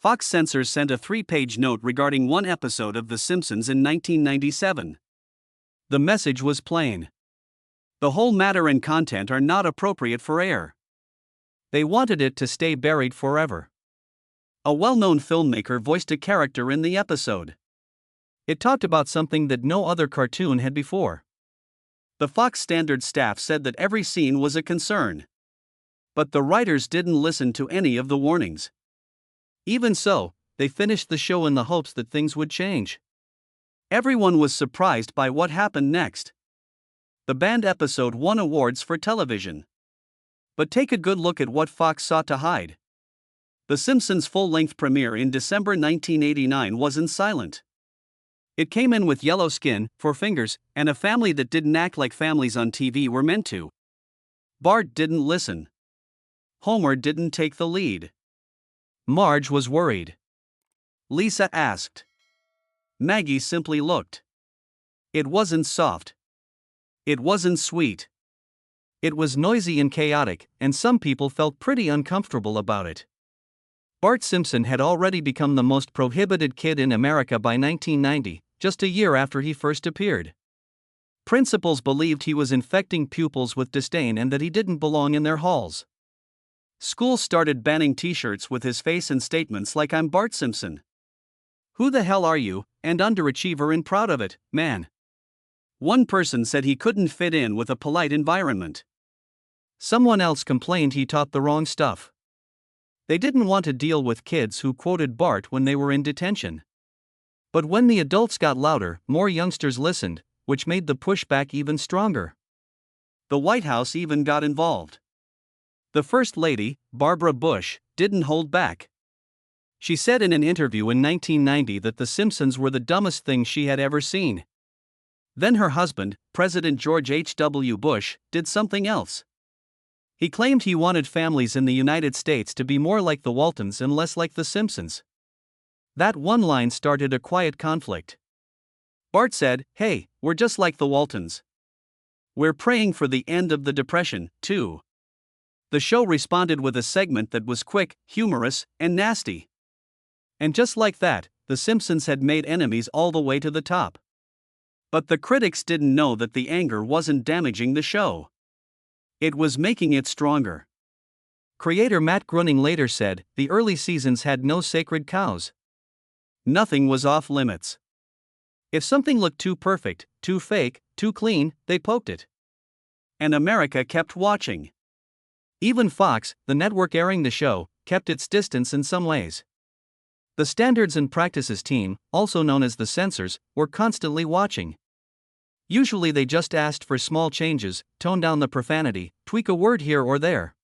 Fox censors sent a 3-page note regarding one episode of The Simpsons in 1997. The message was plain. The whole matter and content are not appropriate for air. They wanted it to stay buried forever. A well-known filmmaker voiced a character in the episode. It talked about something that no other cartoon had before. The Fox Standard staff said that every scene was a concern. But the writers didn't listen to any of the warnings. Even so, they finished the show in the hopes that things would change. Everyone was surprised by what happened next. The banned episode won awards for television. But take a good look at what Fox sought to hide. The Simpsons' full-length premiere in December 1989 wasn't silent. It came in with yellow skin, 4 fingers, and a family that didn't act like families on TV were meant to. Bart didn't listen. Homer didn't take the lead. Marge was worried. Lisa asked. Maggie simply looked. It wasn't soft. It wasn't sweet. It was noisy and chaotic, and some people felt pretty uncomfortable about it. Bart Simpson had already become the most prohibited kid in America by 1990, just a year after he first appeared. Principals believed he was infecting pupils with disdain and that he didn't belong in their halls. Schools started banning t-shirts with his face and statements like "I'm Bart Simpson. Who the hell are you, and underachiever and proud of it, man." One person said he couldn't fit in with a polite environment. Someone else complained he taught the wrong stuff. They didn't want to deal with kids who quoted Bart when they were in detention. But when the adults got louder, more youngsters listened, which made the pushback even stronger. The White House even got involved. The First Lady, Barbara Bush, didn't hold back. She said in an interview in 1990 that The Simpsons were the dumbest thing she had ever seen. Then her husband, President George H.W. Bush, did something else. He claimed he wanted families in the United States to be more like the Waltons and less like The Simpsons. That one line started a quiet conflict. Bart said, "Hey, we're just like the Waltons. We're praying for the end of the Depression, too." The show responded with a segment that was quick, humorous, and nasty. And just like that, The Simpsons had made enemies all the way to the top. But the critics didn't know that the anger wasn't damaging the show. It was making it stronger. Creator Matt Groening later said, "The early seasons had no sacred cows. Nothing was off limits. If something looked too perfect, too fake, too clean, they poked it. And America kept watching." Even Fox, the network airing the show, kept its distance in some ways. The Standards and Practices team, also known as the censors, were constantly watching. Usually they just asked for small changes, tone down the profanity, tweak a word here or there.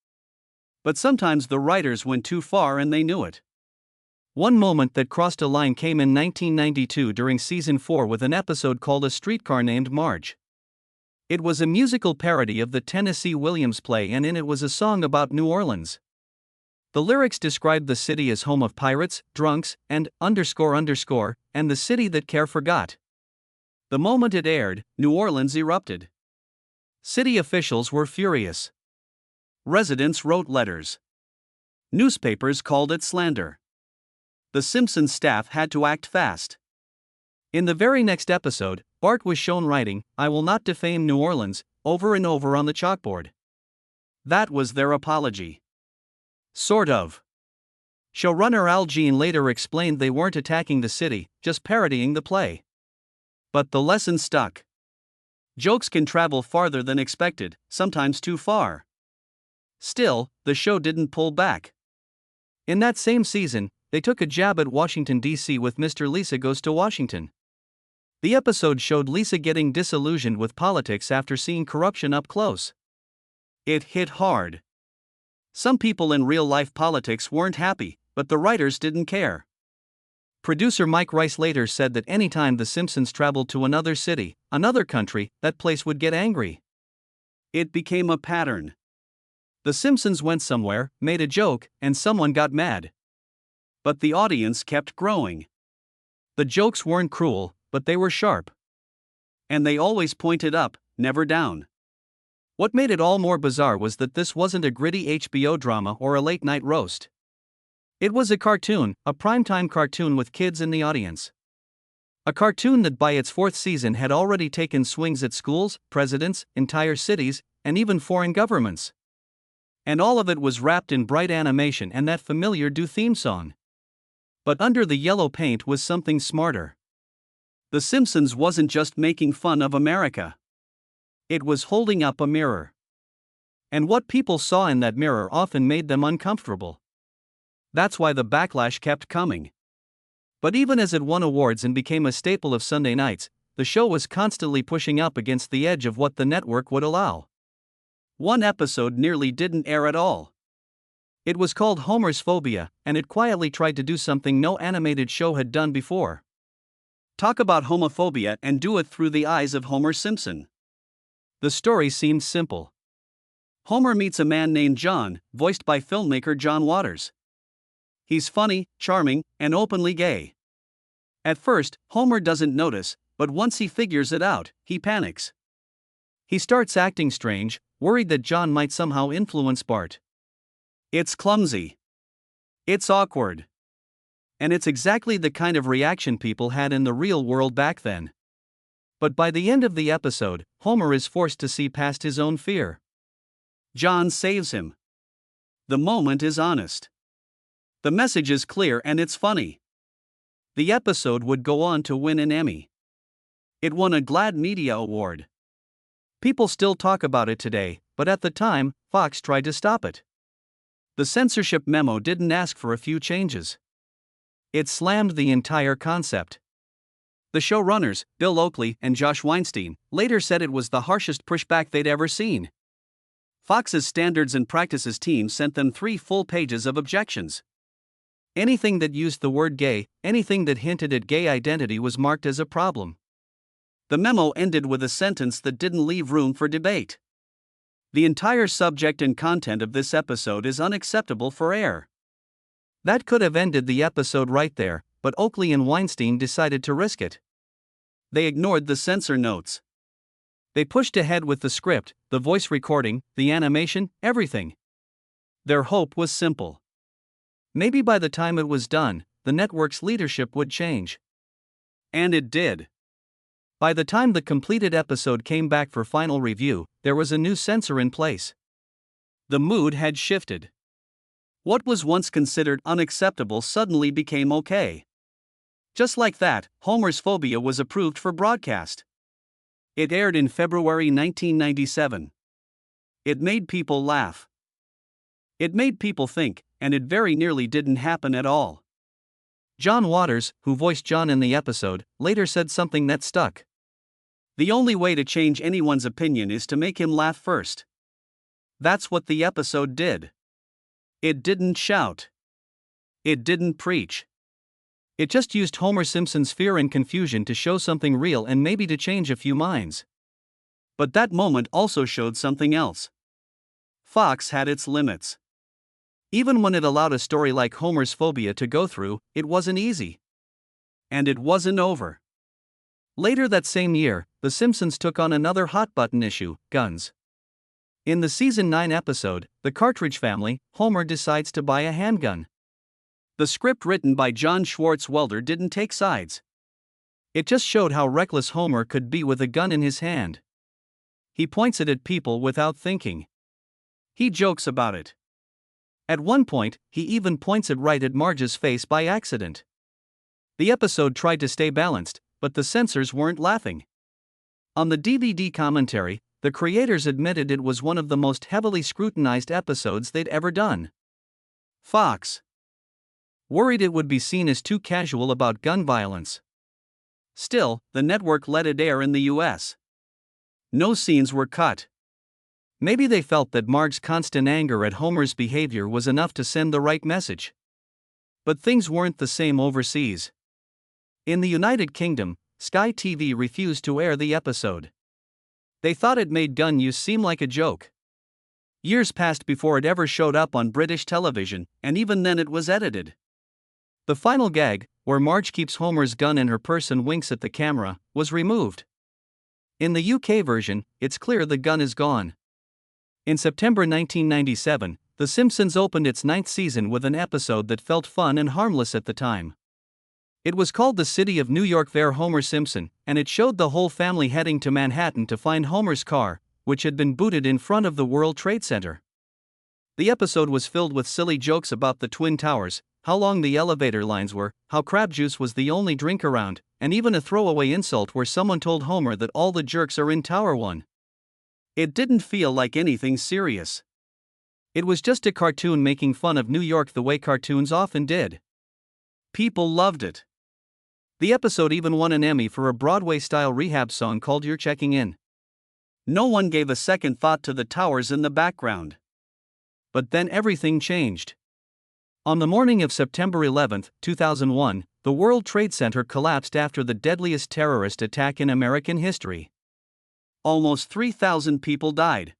But sometimes the writers went too far and they knew it. One moment that crossed a line came in 1992 during Season 4 with an episode called A Streetcar Named Marge. It was a musical parody of the Tennessee Williams play, and in it was a song about New Orleans. The lyrics described the city as home of pirates, drunks, and ... and the city that care forgot. The moment it aired, New Orleans erupted. City officials were furious. Residents wrote letters. Newspapers called it slander. The Simpsons staff had to act fast. In the very next episode, Bart was shown writing, "I will not defame New Orleans," over and over on the chalkboard. That was their apology. Sort of. Showrunner Al Jean later explained they weren't attacking the city, just parodying the play. But the lesson stuck. Jokes can travel farther than expected, sometimes too far. Still, the show didn't pull back. In that same season, they took a jab at Washington, D.C. with Mr. Lisa Goes to Washington. The episode showed Lisa getting disillusioned with politics after seeing corruption up close. It hit hard. Some people in real-life politics weren't happy, but the writers didn't care. Producer Mike Rice later said that anytime The Simpsons traveled to another city, another country, that place would get angry. It became a pattern. The Simpsons went somewhere, made a joke, and someone got mad. But the audience kept growing. The jokes weren't cruel, but they were sharp. And they always pointed up, never down. What made it all more bizarre was that this wasn't a gritty HBO drama or a late-night roast. It was a cartoon, a primetime cartoon with kids in the audience. A cartoon that by its fourth season had already taken swings at schools, presidents, entire cities, and even foreign governments. And all of it was wrapped in bright animation and that familiar Do theme song. But under the yellow paint was something smarter. The Simpsons wasn't just making fun of America. It was holding up a mirror. And what people saw in that mirror often made them uncomfortable. That's why the backlash kept coming. But even as it won awards and became a staple of Sunday nights, the show was constantly pushing up against the edge of what the network would allow. One episode nearly didn't air at all. It was called Homer's Phobia, and it quietly tried to do something no animated show had done before. Talk about homophobia and do it through the eyes of Homer Simpson. The story seemed simple. Homer meets a man named John, voiced by filmmaker John Waters. He's funny, charming, and openly gay. At first, Homer doesn't notice, but once he figures it out, he panics. He starts acting strange, worried that John might somehow influence Bart. It's clumsy. It's awkward. And it's exactly the kind of reaction people had in the real world back then. But by the end of the episode, Homer is forced to see past his own fear. John saves him. The moment is honest. The message is clear and it's funny. The episode would go on to win an Emmy. It won a GLAAD Media Award. People still talk about it today, but at the time, Fox tried to stop it. The censorship memo didn't ask for a few changes. It slammed the entire concept. The showrunners, Bill Oakley and Josh Weinstein, later said it was the harshest pushback they'd ever seen. Fox's Standards and Practices team sent them 3 full pages of objections. Anything that used the word gay, anything that hinted at gay identity was marked as a problem. The memo ended with a sentence that didn't leave room for debate. The entire subject and content of this episode is unacceptable for air. That could have ended the episode right there, but Oakley and Weinstein decided to risk it. They ignored the censor notes. They pushed ahead with the script, the voice recording, the animation, everything. Their hope was simple. Maybe by the time it was done, the network's leadership would change. And it did. By the time the completed episode came back for final review, there was a new censor in place. The mood had shifted. What was once considered unacceptable suddenly became okay. Just like that, Homer's Phobia was approved for broadcast. It aired in February 1997. It made people laugh. It made people think, and it very nearly didn't happen at all. John Waters, who voiced John in the episode, later said something that stuck. The only way to change anyone's opinion is to make him laugh first. That's what the episode did. It didn't shout. It didn't preach. It just used Homer Simpson's fear and confusion to show something real and maybe to change a few minds. But that moment also showed something else. Fox had its limits. Even when it allowed a story like Homer's Phobia to go through, it wasn't easy. And it wasn't over. Later that same year, The Simpsons took on another hot-button issue, guns. In the season 9 episode, The Cartridge Family, Homer decides to buy a handgun. The script written by John Schwartz-Welder didn't take sides. It just showed how reckless Homer could be with a gun in his hand. He points it at people without thinking. He jokes about it. At one point, he even points it right at Marge's face by accident. The episode tried to stay balanced, but the censors weren't laughing. On the DVD commentary, the creators admitted it was one of the most heavily scrutinized episodes they'd ever done. Fox worried it would be seen as too casual about gun violence. Still, the network let it air in the US. No scenes were cut. Maybe they felt that Marge's constant anger at Homer's behavior was enough to send the right message. But things weren't the same overseas. In the United Kingdom, Sky TV refused to air the episode. They thought it made gun use seem like a joke. Years passed before it ever showed up on British television, and even then it was edited. The final gag, where Marge keeps Homer's gun in her purse and winks at the camera, was removed. In the UK version, it's clear the gun is gone. In September 1997, The Simpsons opened its ninth season with an episode that felt fun and harmless at the time. It was called The City of New York vs. Homer Simpson, and it showed the whole family heading to Manhattan to find Homer's car, which had been booted in front of the World Trade Center. The episode was filled with silly jokes about the Twin Towers, how long the elevator lines were, how crab juice was the only drink around, and even a throwaway insult where someone told Homer that all the jerks are in Tower 1. It didn't feel like anything serious. It was just a cartoon making fun of New York the way cartoons often did. People loved it. The episode even won an Emmy for a Broadway-style rehab song called You're Checking In. No one gave a second thought to the towers in the background. But then everything changed. On the morning of September 11, 2001, the World Trade Center collapsed after the deadliest terrorist attack in American history. Almost 3,000 people died.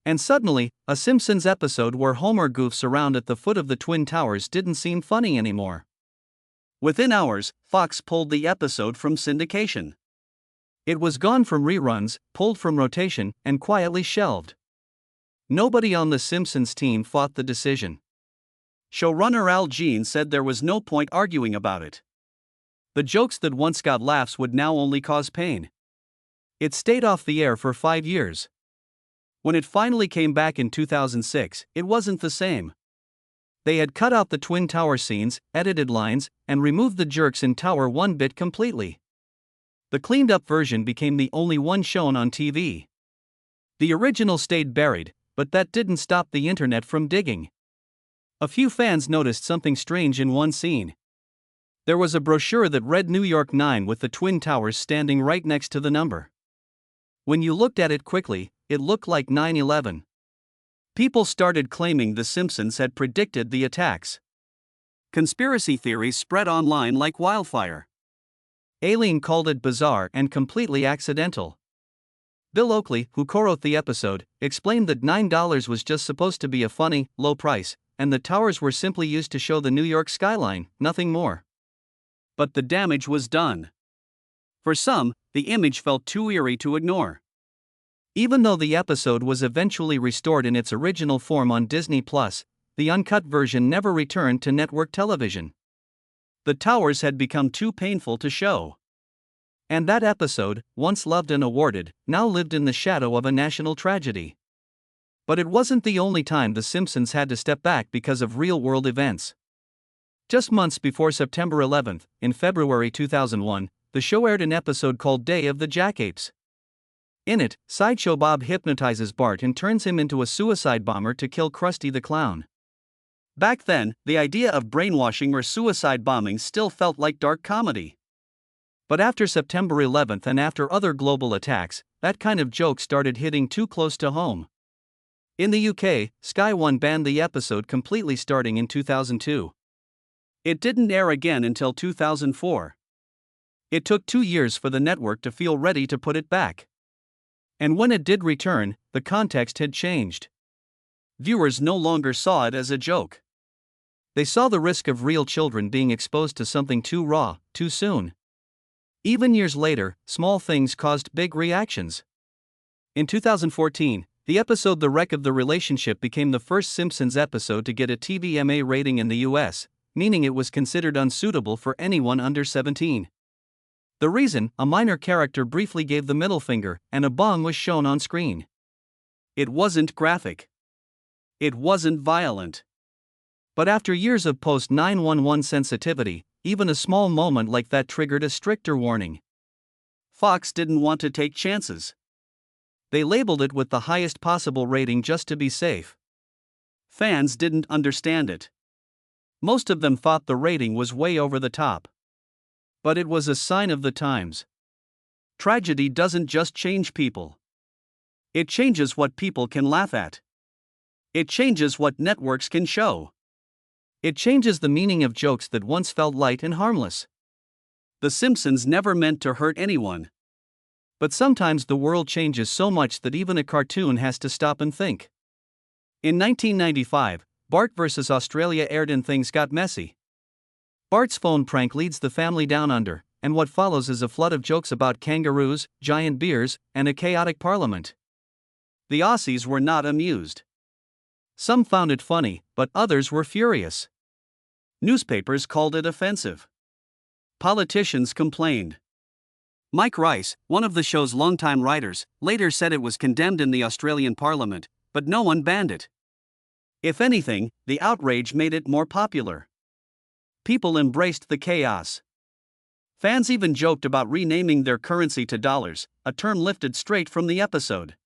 And suddenly, a Simpsons episode where Homer goofs around at the foot of the Twin Towers didn't seem funny anymore. Within hours, Fox pulled the episode from syndication. It was gone from reruns, pulled from rotation, and quietly shelved. Nobody on the Simpsons team fought the decision. Showrunner Al Jean said there was no point arguing about it. The jokes that once got laughs would now only cause pain. It stayed off the air for 5 years. When it finally came back in 2006, it wasn't the same. They had cut out the Twin Tower scenes, edited lines, and removed the jerks in Tower 1 bit completely. The cleaned-up version became the only one shown on TV. The original stayed buried, but that didn't stop the internet from digging. A few fans noticed something strange in one scene. There was a brochure that read New York 9 with the Twin Towers standing right next to the number. When you looked at it quickly, it looked like 9/11. People started claiming The Simpsons had predicted the attacks. Conspiracy theories spread online like wildfire. Aileen called it bizarre and completely accidental. Bill Oakley, who co-wrote the episode, explained that $9 was just supposed to be a funny, low price, and the towers were simply used to show the New York skyline, nothing more. But the damage was done. For some, the image felt too eerie to ignore. Even though the episode was eventually restored in its original form on Disney+, the uncut version never returned to network television. The towers had become too painful to show. And that episode, once loved and awarded, now lived in the shadow of a national tragedy. But it wasn't the only time The Simpsons had to step back because of real-world events. Just months before September 11, in February 2001, the show aired an episode called Day of the Jackapes. In it, Sideshow Bob hypnotizes Bart and turns him into a suicide bomber to kill Krusty the Clown. Back then, the idea of brainwashing or suicide bombing still felt like dark comedy. But after September 11 and after other global attacks, that kind of joke started hitting too close to home. In the UK, Sky One banned the episode completely starting in 2002. It didn't air again until 2004. It took 2 years for the network to feel ready to put it back. And when it did return, the context had changed. Viewers no longer saw it as a joke. They saw the risk of real children being exposed to something too raw, too soon. Even years later, small things caused big reactions. In 2014, the episode The Wreck of the Relationship became the first Simpsons episode to get a TVMA rating in the US, meaning it was considered unsuitable for anyone under 17. The reason, a minor character briefly gave the middle finger, and a bong was shown on screen. It wasn't graphic. It wasn't violent. But after years of post-911 sensitivity, even a small moment like that triggered a stricter warning. Fox didn't want to take chances. They labeled it with the highest possible rating just to be safe. Fans didn't understand it. Most of them thought the rating was way over the top. But it was a sign of the times. Tragedy doesn't just change people. It changes what people can laugh at. It changes what networks can show. It changes the meaning of jokes that once felt light and harmless. The Simpsons never meant to hurt anyone. But sometimes the world changes so much that even a cartoon has to stop and think. In 1995, Bart vs. Australia aired and things got messy. Bart's phone prank leads the family down under, and what follows is a flood of jokes about kangaroos, giant beers, and a chaotic parliament. The Aussies were not amused. Some found it funny, but others were furious. Newspapers called it offensive. Politicians complained. Mike Rice, one of the show's longtime writers, later said it was condemned in the Australian Parliament, but no one banned it. If anything, the outrage made it more popular. People embraced the chaos. Fans even joked about renaming their currency to dollars, a term lifted straight from the episode.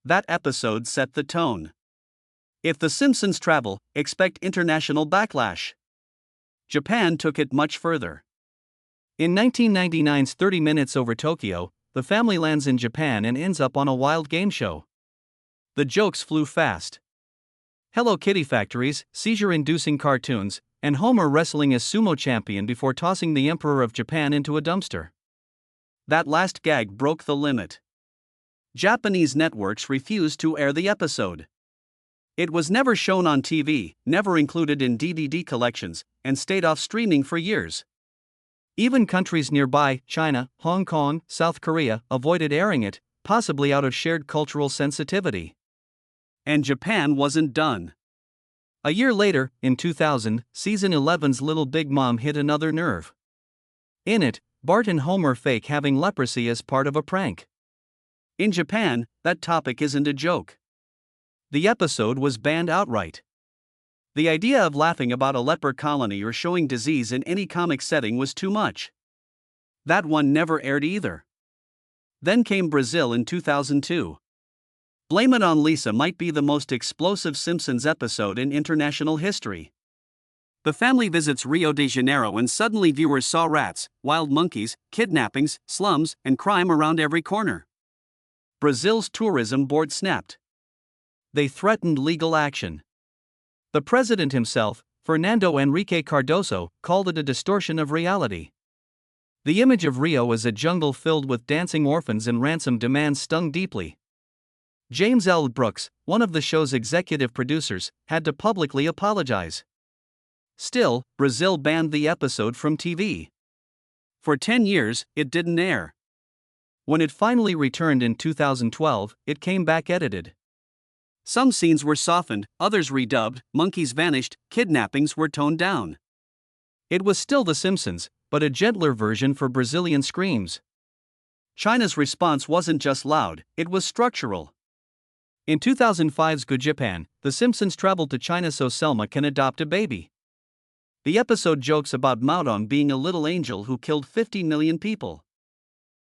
That episode set the tone. If The Simpsons travel, expect international backlash. Japan took it much further. In 1999's 30 Minutes Over Tokyo, the family lands in Japan and ends up on a wild game show. The jokes flew fast. Hello Kitty factories, seizure-inducing cartoons, and Homer wrestling as sumo champion before tossing the Emperor of Japan into a dumpster. That last gag broke the limit. Japanese networks refused to air the episode. It was never shown on TV, never included in DVD collections, and stayed off streaming for years. Even countries nearby, China, Hong Kong, South Korea, avoided airing it, possibly out of shared cultural sensitivity. And Japan wasn't done. A year later, in 2000, Season 11's Little Big Mom hit another nerve. In it, Bart and Homer fake having leprosy as part of a prank. In Japan, that topic isn't a joke. The episode was banned outright. The idea of laughing about a leper colony or showing disease in any comic setting was too much. That one never aired either. Then came Brazil in 2002. Blame It on Lisa might be the most explosive Simpsons episode in international history. The family visits Rio de Janeiro and suddenly viewers saw rats, wild monkeys, kidnappings, slums, and crime around every corner. Brazil's tourism board snapped. They threatened legal action. The president himself, Fernando Henrique Cardoso, called it a distortion of reality. The image of Rio as a jungle filled with dancing orphans and ransom demands stung deeply. James L. Brooks, one of the show's executive producers, had to publicly apologize. Still, Brazil banned the episode from TV. For 10 years, it didn't air. When it finally returned in 2012, it came back edited. Some scenes were softened, others redubbed, monkeys vanished, kidnappings were toned down. It was still The Simpsons, but a gentler version for Brazilian screams. China's response wasn't just loud, it was structural. In 2005's Good Japan, The Simpsons traveled to China so Selma can adopt a baby. The episode jokes about Maodong being a little angel who killed 50 million people.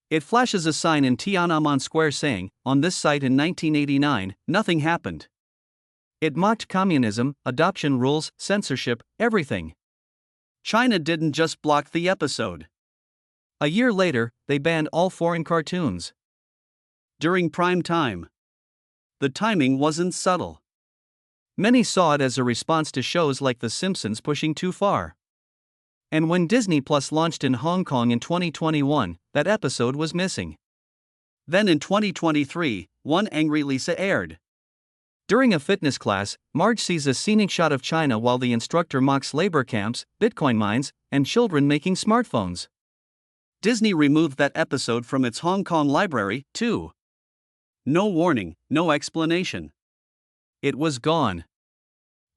It flashes a sign in Tiananmen Square saying, "On this site in 1989, nothing happened." It mocked communism, adoption rules, censorship, everything. China didn't just block the episode. A year later, they banned all foreign cartoons. During prime time. The timing wasn't subtle. Many saw it as a response to shows like The Simpsons pushing too far. And when Disney Plus launched in Hong Kong in 2021, that episode was missing. Then in 2023, One Angry Lisa aired. During a fitness class, Marge sees a scenic shot of China while the instructor mocks labor camps, Bitcoin mines, and children making smartphones. Disney removed that episode from its Hong Kong library, too. No warning, no explanation. It was gone.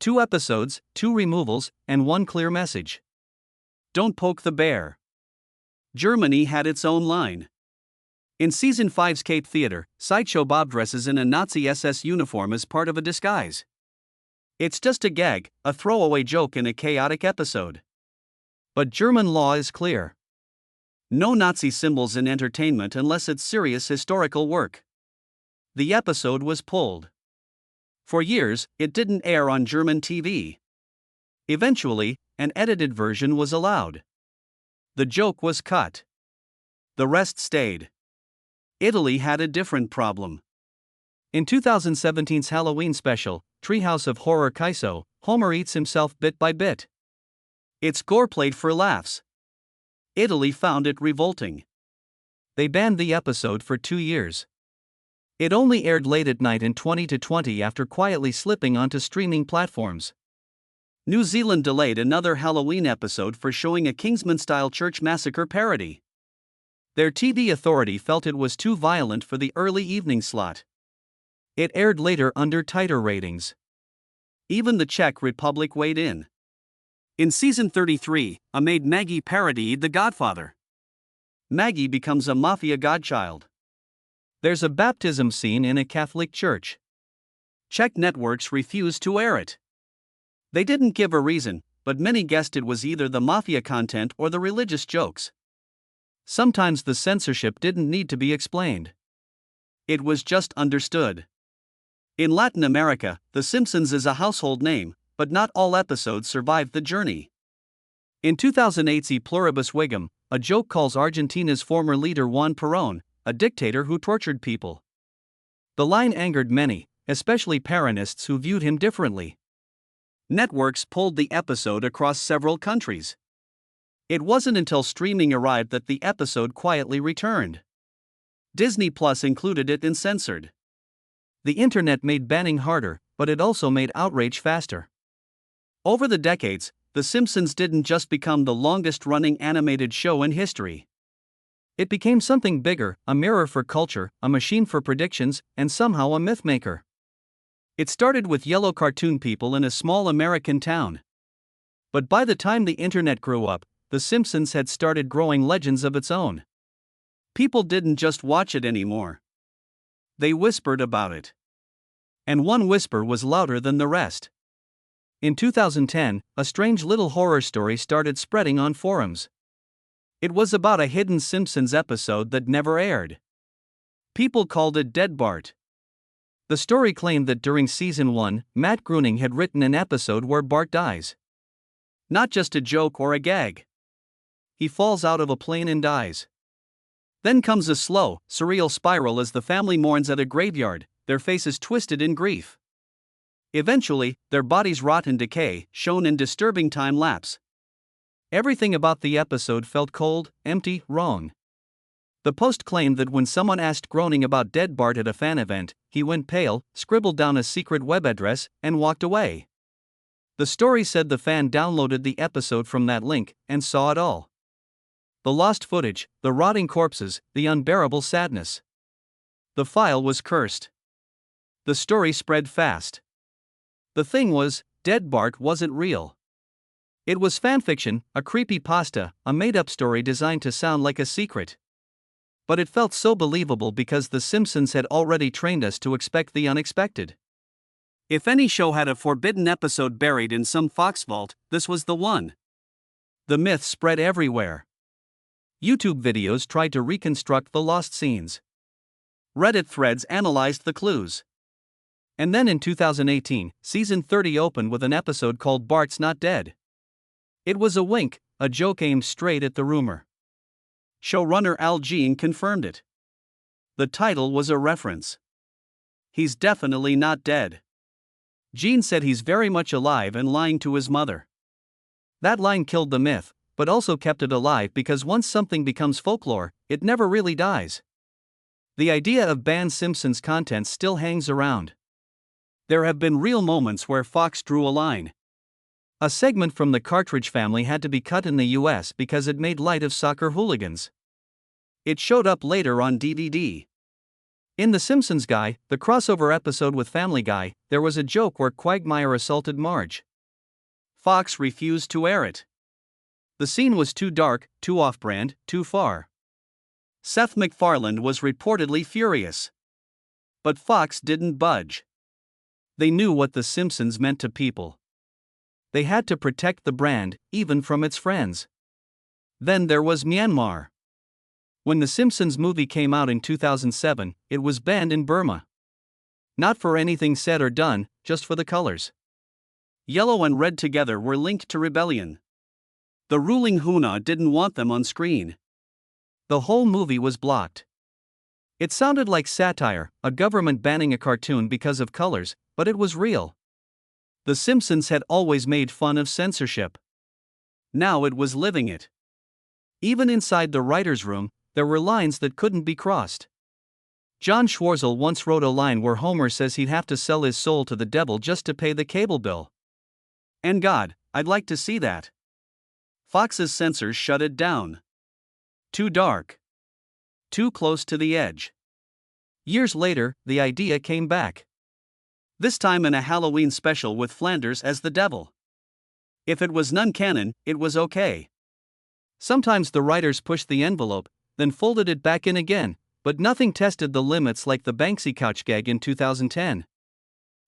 2 episodes, 2 removals, and 1 clear message. Don't poke the bear. Germany had its own line. In Season 5's Cape Theatre, Sideshow Bob dresses in a Nazi SS uniform as part of a disguise. It's just a gag, a throwaway joke in a chaotic episode. But German law is clear. No Nazi symbols in entertainment unless it's serious historical work. The episode was pulled. For years, it didn't air on German TV. Eventually, an edited version was allowed. The joke was cut. The rest stayed. Italy had a different problem. In 2017's Halloween special, Treehouse of Horror Kaiso, Homer eats himself bit by bit. It's gore played for laughs. Italy found it revolting. They banned the episode for 2 years. It only aired late at night in 2020 after quietly slipping onto streaming platforms. New Zealand delayed another Halloween episode for showing a Kingsman-style church massacre parody. Their TV authority felt it was too violent for the early evening slot. It aired later under tighter ratings. Even the Czech Republic weighed in. In season 33, a maid Maggie parodied The Godfather. Maggie becomes a mafia godchild. There's a baptism scene in a Catholic church. Czech networks refused to air it. They didn't give a reason, but many guessed it was either the mafia content or the religious jokes. Sometimes the censorship didn't need to be explained. It was just understood. In Latin America, The Simpsons is a household name, but not all episodes survived the journey. In 2008's E Pluribus Vigum, a joke calls Argentina's former leader Juan Perón a dictator who tortured people. The line angered many, especially Peronists who viewed him differently. Networks pulled the episode across several countries. It wasn't until streaming arrived that the episode quietly returned. Disney Plus included it in Censored. The internet made banning harder, but it also made outrage faster. Over the decades, The Simpsons didn't just become the longest-running animated show in history. It became something bigger, a mirror for culture, a machine for predictions, and somehow a mythmaker. It started with yellow cartoon people in a small American town. But by the time the internet grew up, The Simpsons had started growing legends of its own. People didn't just watch it anymore. They whispered about it. And one whisper was louder than the rest. In 2010, a strange little horror story started spreading on forums. It was about a hidden Simpsons episode that never aired. People called it Dead Bart. The story claimed that during season 1, Matt Groening had written an episode where Bart dies. Not just a joke or a gag. He falls out of a plane and dies. Then comes a slow, surreal spiral as the family mourns at a graveyard, their faces twisted in grief. Eventually, their bodies rot and decay, shown in disturbing time lapse. Everything about the episode felt cold, empty, wrong. The post claimed that when someone asked Groening about Dead Bart at a fan event, he went pale, scribbled down a secret web address, and walked away. The story said the fan downloaded the episode from that link and saw it all. The lost footage, the rotting corpses, the unbearable sadness. The file was cursed. The story spread fast. The thing was, Dead Bart wasn't real. It was fanfiction, a creepypasta, a made-up story designed to sound like a secret. But it felt so believable because The Simpsons had already trained us to expect the unexpected. If any show had a forbidden episode buried in some Fox vault, this was the one. The myth spread everywhere. YouTube videos tried to reconstruct the lost scenes. Reddit threads analyzed the clues. And then in 2018, season 30 opened with an episode called Bart's Not Dead. It was a wink, a joke aimed straight at the rumor. Showrunner Al Jean confirmed it. The title was a reference. He's definitely not dead. Jean said he's very much alive and lying to his mother. That line killed the myth, but also kept it alive because once something becomes folklore, it never really dies. The idea of banned Simpsons content still hangs around. There have been real moments where Fox drew a line. A segment from the Cartridge Family had to be cut in the US because it made light of soccer hooligans. It showed up later on DVD. In The Simpsons Guy, the crossover episode with Family Guy, there was a joke where Quagmire assaulted Marge. Fox refused to air it. The scene was too dark, too off-brand, too far. Seth MacFarlane was reportedly furious. But Fox didn't budge. They knew what The Simpsons meant to people. They had to protect the brand, even from its friends. Then there was Myanmar. When The Simpsons movie came out in 2007, it was banned in Burma. Not for anything said or done, just for the colors. Yellow and red together were linked to rebellion. The ruling Huna didn't want them on screen. The whole movie was blocked. It sounded like satire, a government banning a cartoon because of colors, but it was real. The Simpsons had always made fun of censorship. Now it was living it. Even inside the writer's room, there were lines that couldn't be crossed. John Schwarzel once wrote a line where Homer says he'd have to sell his soul to the devil just to pay the cable bill. And God, I'd like to see that. Fox's censors shut it down. Too dark. Too close to the edge. Years later, the idea came back. this time in a Halloween special with Flanders as the devil. If it was non-canon, it was okay. Sometimes the writers pushed the envelope, then folded it back in again, but nothing tested the limits like the Banksy couch gag in 2010.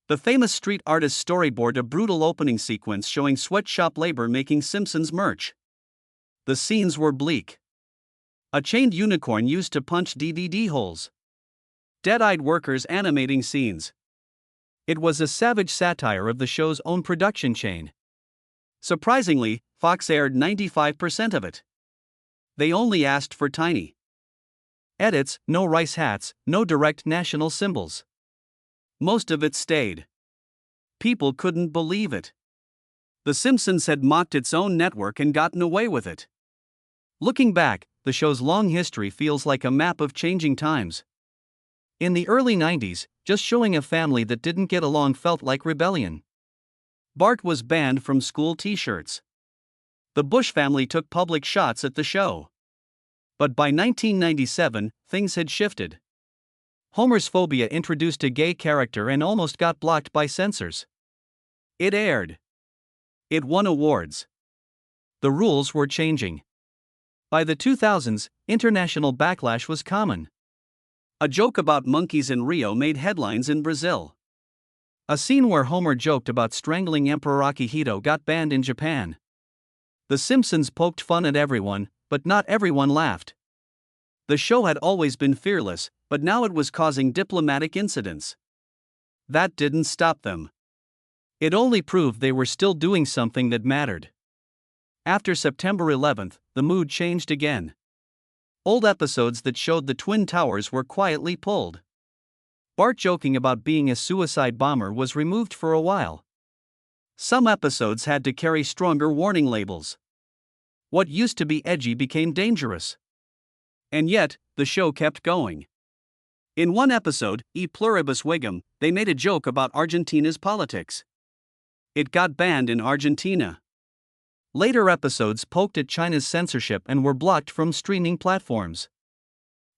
The famous street artist storyboard a brutal opening sequence showing sweatshop labor making Simpsons merch. The scenes were bleak. A chained unicorn used to punch DVD holes. Dead-eyed workers animating scenes. It was a savage satire of the show's own production chain. Surprisingly, Fox aired 95% of it. They only asked for tiny edits, no rice hats, no direct national symbols. Most of it stayed. People couldn't believe it. The Simpsons had mocked its own network and gotten away with it. Looking back, the show's long history feels like a map of changing times. In the early 90s, just showing a family that didn't get along felt like rebellion. Bart was banned from school t-shirts. The Bush family took public shots at the show. But by 1997, things had shifted. Homer's phobia introduced a gay character and almost got blocked by censors. It aired. It won awards. The rules were changing. By the 2000s, international backlash was common. A joke about monkeys in Rio made headlines in Brazil. A scene where Homer joked about strangling Emperor Akihito got banned in Japan. The Simpsons poked fun at everyone, but not everyone laughed. The show had always been fearless, but now it was causing diplomatic incidents. That didn't stop them. It only proved they were still doing something that mattered. After September 11th, the mood changed again. Old episodes that showed the Twin Towers were quietly pulled. Bart joking about being a suicide bomber was removed for a while. Some episodes had to carry stronger warning labels. What used to be edgy became dangerous. And yet, the show kept going. In one episode, E Pluribus Vigum, they made a joke about Argentina's politics. It got banned in Argentina. Later episodes poked at China's censorship and were blocked from streaming platforms.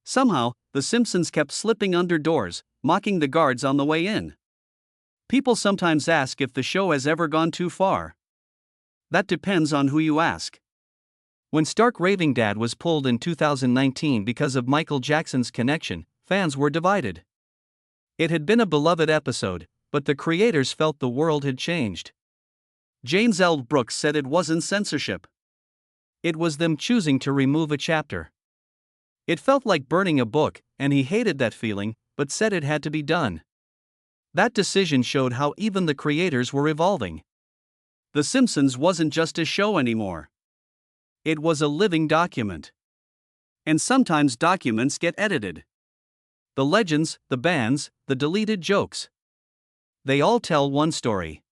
Somehow, The Simpsons kept slipping under doors, mocking the guards on the way in. People sometimes ask if the show has ever gone too far. That depends on who you ask. When Stark Raving Dad was pulled in 2019 because of Michael Jackson's connection, fans were divided. It had been a beloved episode, but the creators felt the world had changed. James L. Brooks said it wasn't censorship. It was them choosing to remove a chapter. It felt like burning a book, and he hated that feeling, but said it had to be done. That decision showed how even the creators were evolving. The Simpsons wasn't just a show anymore. It was a living document. And sometimes documents get edited. The legends, the bands, the deleted jokes. They all tell one story.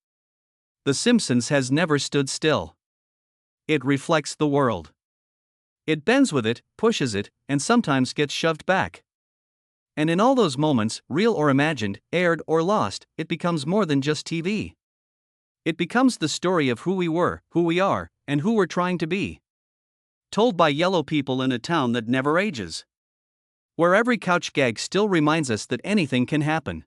The Simpsons has never stood still. It reflects the world. It bends with it, pushes it, and sometimes gets shoved back. And in all those moments, real or imagined, aired or lost, it becomes more than just TV. It becomes the story of who we were, who we are, and who we're trying to be. Told by yellow people in a town that never ages. Where every couch gag still reminds us that anything can happen.